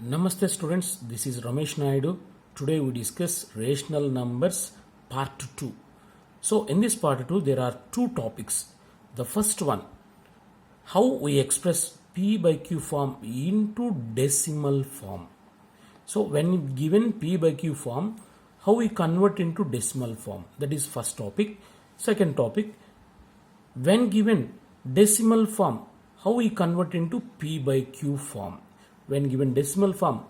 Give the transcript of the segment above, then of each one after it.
Namaste students, this is Ramesh Naidu. Today we discuss rational numbers part 2. So in this part 2 there are two topics. The first one, how we express P by Q form into decimal form. So when given P by Q form, how we convert into decimal form. That is first topic. Second topic, when given decimal form, how we convert into P by Q form. When given decimal form,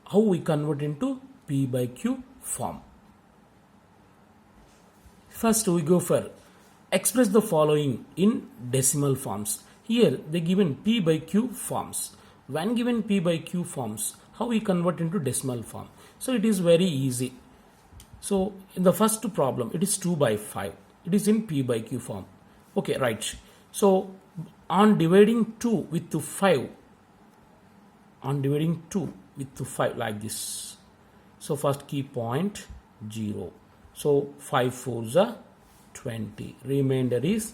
how we convert into P by Q form. First we go for express the following in decimal forms. Here they given P by Q forms. When given P by Q forms, how we convert into decimal form. So it is very easy. So in the first problem, it is 2 by 5. It is in P by Q form. Okay, right. So on dividing 2 with 5, like this. So first key point 0. So 5 4s are 20. Remainder is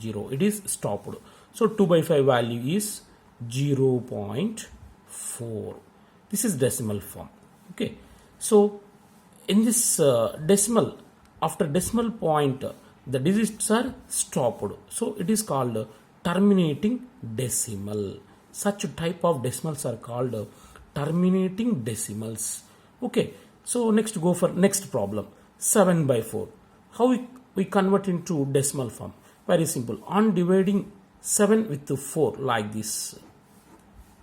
0. It is stopped. So 2 by 5 value is 0.4. This is decimal form. Okay. So in this decimal, after decimal point, the digits are stopped. So it is called terminating decimal. Such type of decimals are called terminating decimals. Okay. So next go for next problem. 7 by 4. How we convert into decimal form? Very simple. On dividing 7 with 4 like this.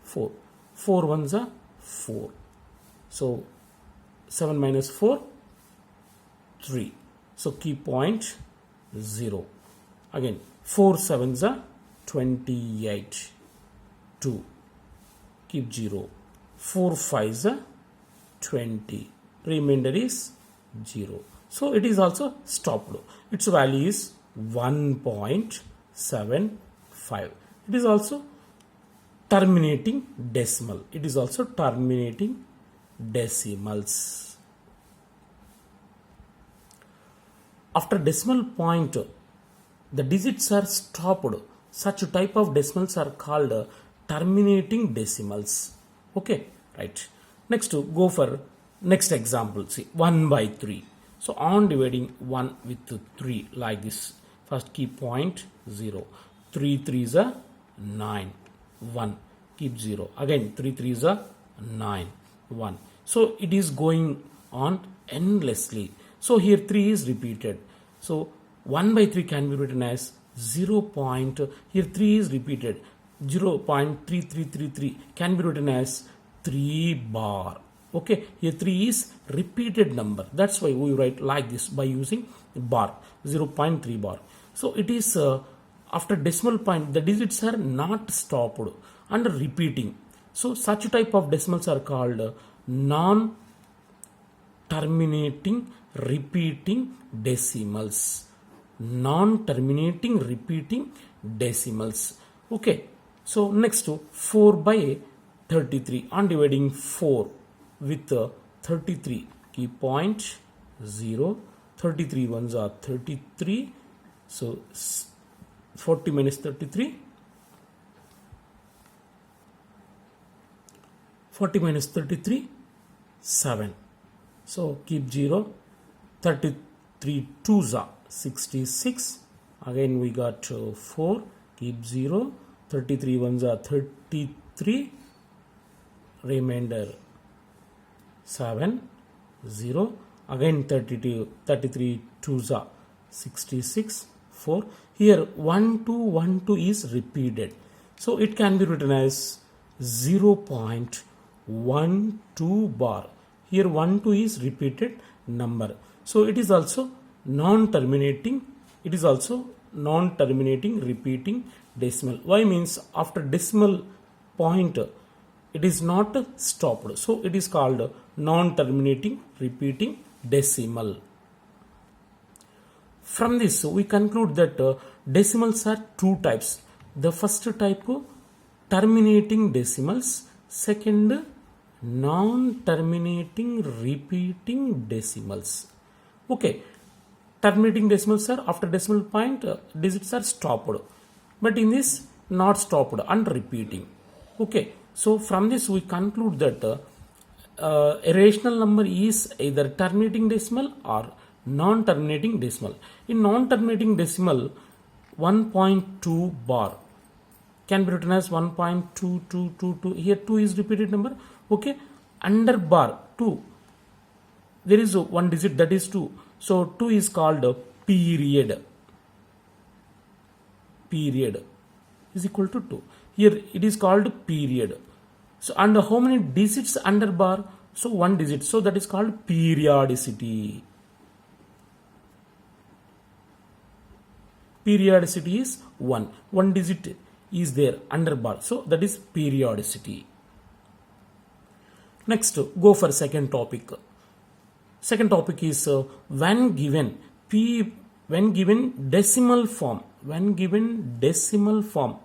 4 ones are 4. So 7 minus 4, 3. So key point 0. Again 4 7s are 28. 2. Keep 0. 4 5s are 20. Remainder is 0. So it is also stopped. Its value is 1.75. It is also terminating decimal. It is also terminating decimals. After decimal point, the digits are stopped. Such type of decimals are called terminating decimals. Okay, right. Next go for next example. See 1 by 3. So on dividing 1 with 3 like this. First key point 0. 3 3s are 9. 1. Keep 0. Again 3 3s are 9. 1. So it is going on endlessly. So here 3 is repeated. So 1 by 3 can be written as 0. Here 3 is repeated. 0.3333 can be written as 3 bar. Okay, here 3 is repeated number. That's why we write like this by using bar, 0.3 bar. So it is after decimal point, the digits are not stopped and repeating. So such type of decimals are called non-terminating repeating decimals. Non-terminating repeating decimals. Okay. So next 4 by 33. On dividing 4 with 33. Key point 0. 33 ones are 33. So 40 minus 33. 40 minus 33. 7. So keep 0. 33 2s are 66. Again we got 4. Keep 0. 33 ones are 33. Remainder 7. 0. Again 33 2s are 66. 4. Here 1 2 is repeated. So it can be written as 0.12 bar. Here 1 2 is repeated number. So it is also non-terminating. It is also non-terminating repeating decimal. Why means after decimal point it is not stopped. So it is called non-terminating repeating decimal. From this we conclude that decimals are two types. The first type terminating decimals. Second non-terminating repeating decimals. Okay. Terminating decimals are after decimal point digits are stopped. But in this not stopped and repeating. Okay. So from this we conclude that a rational number is either terminating decimal or non-terminating decimal. In non-terminating decimal, 1.2 bar can be written as 1.2222. Here 2 is repeated number. Okay, under bar 2 there is one digit, that is 2. So 2 is called a period. Period is equal to 2. Here it is called period. So under how many digits under bar? So 1 digit. So that is called periodicity. Periodicity is 1. 1 digit is there under bar. So that is periodicity. Next, go for second topic. Second topic is when given decimal form. When given decimal form,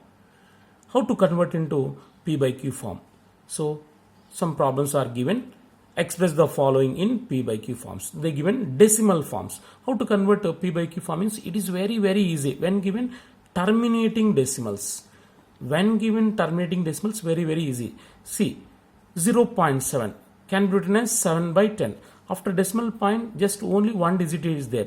how to convert into P by Q form? So some problems are given. Express the following in P by Q forms. They given decimal forms. How to convert P by Q form means it is very easy. When given terminating decimals. When given terminating decimals, very easy. See, 0.7 can be written as 7 by 10. After decimal point, just only one digit is there.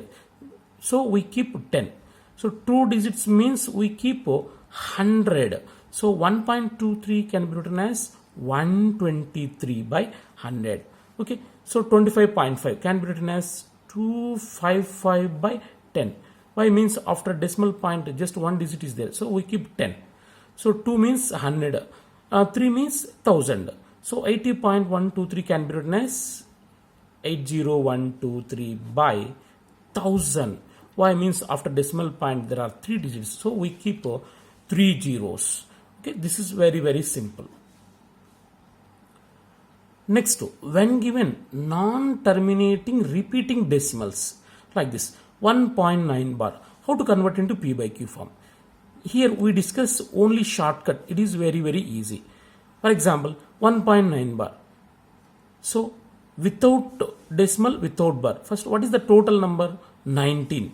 So we keep 10. So 2 digits means we keep 100. So 1.23 can be written as 123 by 100. Okay. So 25.5 can be written as 255 by 10. Why? Means after decimal point just one digit is there. So we keep 10. So 2 means 100. 3 means 1000. So 80.123 can be written as 80123 by 1000. Why? Means after decimal point there are 3 digits. So we keep 3 zeros. Okay, this is very simple. Next, when given non-terminating repeating decimals like this 1.9 bar, how to convert into P by Q form? Here we discuss only shortcut. It is very easy. For example, 1.9 bar. So without decimal, without bar. First, what is the total number? 19.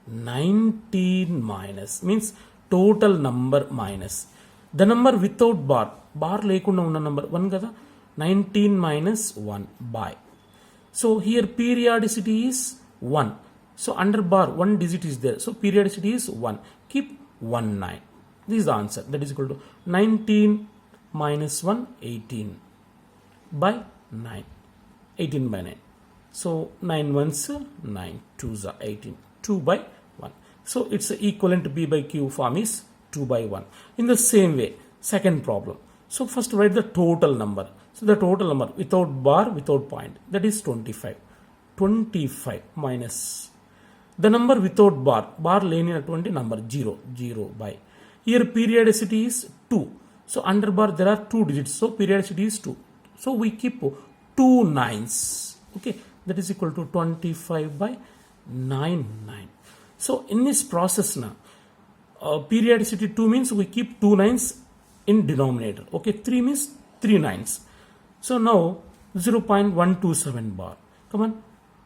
19 minus means total number minus the number without bar. Bar lekunda unna number 1 kada. 19 minus 1 by. So here periodicity is 1. So under bar 1 digit is there. So periodicity is 1. Keep 19. This is the answer. That is equal to 19 minus 1, 18 by 9. 18 by 9. So 9 ones 9, 2s are 18. 2 by 1. So its equivalent P by Q form is 2 by 1. In the same way, second problem. So first write the total number. So the total number without bar, without point, that is 25. 25 minus the number without bar. Bar lane 20 number 0. 0 by. Here periodicity is 2. So under bar there are 2 digits. So periodicity is 2. So we keep 2 nines. Okay. That is equal to 25 by 9. So in this process now, periodicity 2 means we keep 2 nines in denominator. Okay. 3 means 3 nines. So now 0.127 bar. Come on.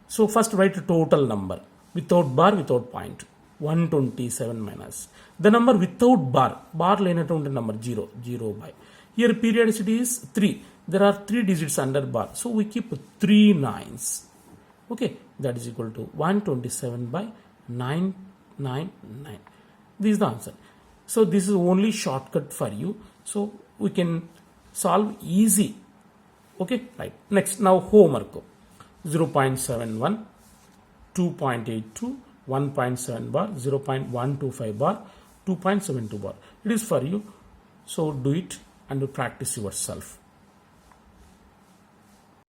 So first write the total number without bar, without point. 127 minus the number without bar. Bar line number 0. 0 by. Here periodicity is 3. There are 3 digits under bar. So we keep 3 nines. Okay. That is equal to 127 by 999. This is the answer. So this is only shortcut for you. So we can solve easy. Okay, right. Next, now homework. 0.71, 2.82, 1.7 bar, 0.125 bar, 2.72 bar. It is for you. So do it and practice yourself.